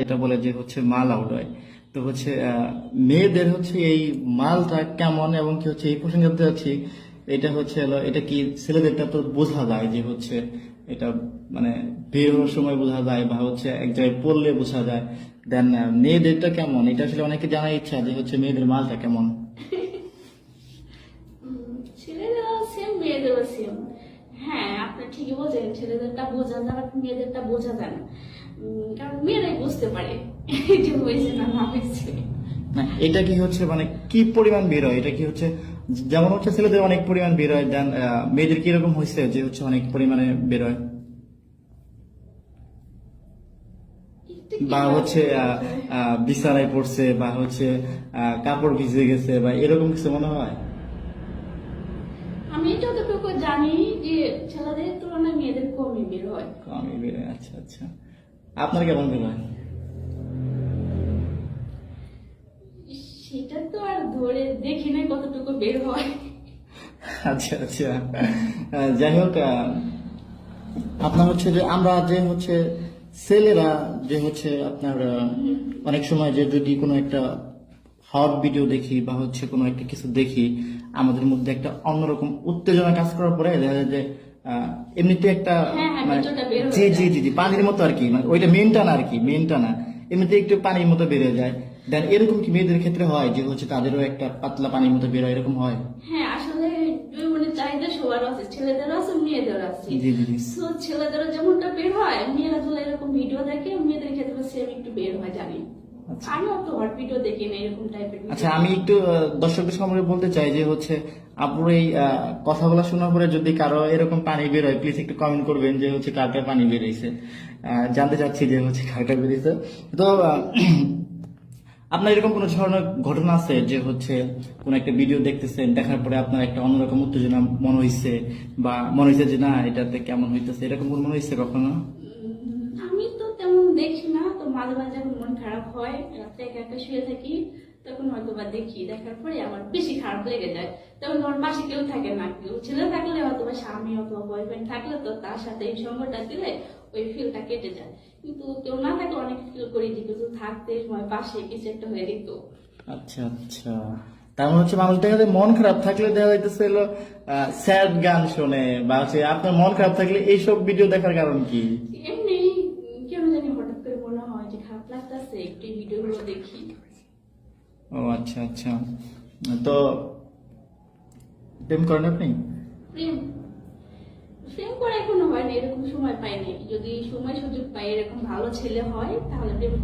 যেটা বলে যে হচ্ছে মাল আউট হয়। তো হচ্ছে মেয়েদের হচ্ছে এই মালটা কেমন এবং কি হচ্ছে এই প্রসঙ্গে জানতে চাচ্ছি, এটা হচ্ছে হলো এটা কি ছেলেদেরটা তো বোঝা যায় যে হচ্ছে এটা মানে বের হওয়ার সময় বোঝা যায় বা হচ্ছে এক জায়গায় পড়লে বোঝা যায়। দেন মেয়েদেরটা কেমন এটা আসলে অনেকে জানার ইচ্ছা যে হচ্ছে মেয়েদের মালটা কেমন। ছেলেদেরও সেম মেয়েদেরও সেম। হ্যাঁ, আপনি ঠিকই বলছেন, ছেলেদেরটা বোঝা যায় বাট মেয়েদেরটা বোঝা যায় না। কারণ মেয়েরাই বুঝতে পারে এই যে হয়েছে না না হয়েছে। না এটা কি হচ্ছে মানে কি পরিমাণ বের হয়, এটা কি হচ্ছে যেমন হচ্ছে ছেলেদের অনেক পরিমাণ বের হয়, দেন মেয়েদের কি এরকম হয়েছে যে হচ্ছে অনেক পরিমাণে বের হয় একটু কি বা হচ্ছে বিছানায় পড়ছে বা হচ্ছে কাপড় ভিজে গেছে বা এরকম কিছু মনে হয়? আমি যতটুকু জানি যে ছেলেদের তুলনায় মেয়েদের কমই বের হয়। কমই বের হয়, আচ্ছা আচ্ছা। আপনার কেমন বের হয়? সেটা তো আর ধরে দেখি না কতটুকু বের হয়। আচ্ছা আচ্ছা। যাই হোক, আপনার হচ্ছে যে আমরা যে হচ্ছে ছেলেরা যে হচ্ছে আপনার অনেক সময় যে যদি কোনো একটা হট ভিডিও দেখি বা হচ্ছে কোনো একটা কিছু দেখি, আমাদের মধ্যে একটা অন্যরকম উত্তেজনা কাজ করার পরে দেখা যায় যে এমনিতে একটা হ্যাঁ, হ্যাঁ, মানে ভিতরটা বের হয়ে জি জি যায়। জি জি পানির মতো আর কি, মানে ওইটা মেনটা না আর কি, মেনটা না, এমনিতে একটু পানির মতো বেড়ে যায়। দেন এরকম কি মেয়েদের ক্ষেত্রে হয় যে হচ্ছে তাদেরও একটা পাতলা পানির মতো বের হয়, এরকম হয়? হ্যাঁ, আসলে মানে চাহিদা সবার আছে, ছেলেদেরও আছে মেয়েদেরও আছে। জি জি জি। So, ছেলেদেরও যেমনটা বের হয়, মেয়েরা যদি এরকম ভিডিও দেখে মেয়েদের ক্ষেত্রে সেম একটু বের হয় জানি। আচ্ছা। আমি অত হট ভিডিও দেখি না এরকম টাইপের। আচ্ছা, আমি একটু দর্শকদের সামনে বলতে চাই যে হচ্ছে আপুর এই কথাগুলো শোনার পরে যদি কারো এরকম পানি বের হয় প্লিজ একটু কমেন্ট করবেন যে হচ্ছে কারটা পানি বেরিয়েছে, জানতে চাচ্ছি যে হচ্ছে কারটা বেরিয়েছে। তো আপনার এরকম কোনো ধরনের ঘটনা আছে যে হচ্ছে কোন একটা ভিডিও দেখতেছেন, দেখার পরে আপনার একটা অন্যরকম উত্তেজনা মনে হয়েছে বা মনে হয়েছে যে না এটাতে কেমন হইতেছে, এরকম কোনো মনে হয়েছে কখনো? আমি তো তেমন দেখি না, তো মাঝে মাঝে যখন মন খারাপ হয় রাত্রে একা একা শুয়ে থাকি তখন হয়তো বা দেখি, দেখার পরে আমার বেশি খারাপ লেগে যায়। তখন আমার পাশে কেউ থাকে না, কেউ ছেলে থাকলে হয়তো বা স্বামী অথবা বয়ফ্রেন্ড থাকলে তো তার সাথে এই সঙ্গটা দিলে ওই ফিলটা কেটে যায়। কিন্তু কেউ না থাকলে অনেক ফিল করি যে কিছু থাকতে সময় পাশে কিছু একটা হয়ে যেত। আচ্ছা আচ্ছা। তার মানে হচ্ছে মানুষ দেখা যায় মন খারাপ থাকলে দেখা যাইতেছে হলো স্যাড গান শোনে বা হচ্ছে আপনার মন খারাপ থাকলে এইসব ভিডিও দেখার কারণ কি? এমনি কেন জানি হঠাৎ করে মনে হয় যে খারাপ লাগতেছে একটু ভিডিও গুলো দেখি। ও আচ্ছা আচ্ছা। তো প্রেম করেন আপনি? প্রেম প্রেম করা এখনো হয়নি, এরকম সময় পাইনি। যদি সময় সুযোগ পাই এরকম ভালো ছেলে হয় তাহলে প্রেম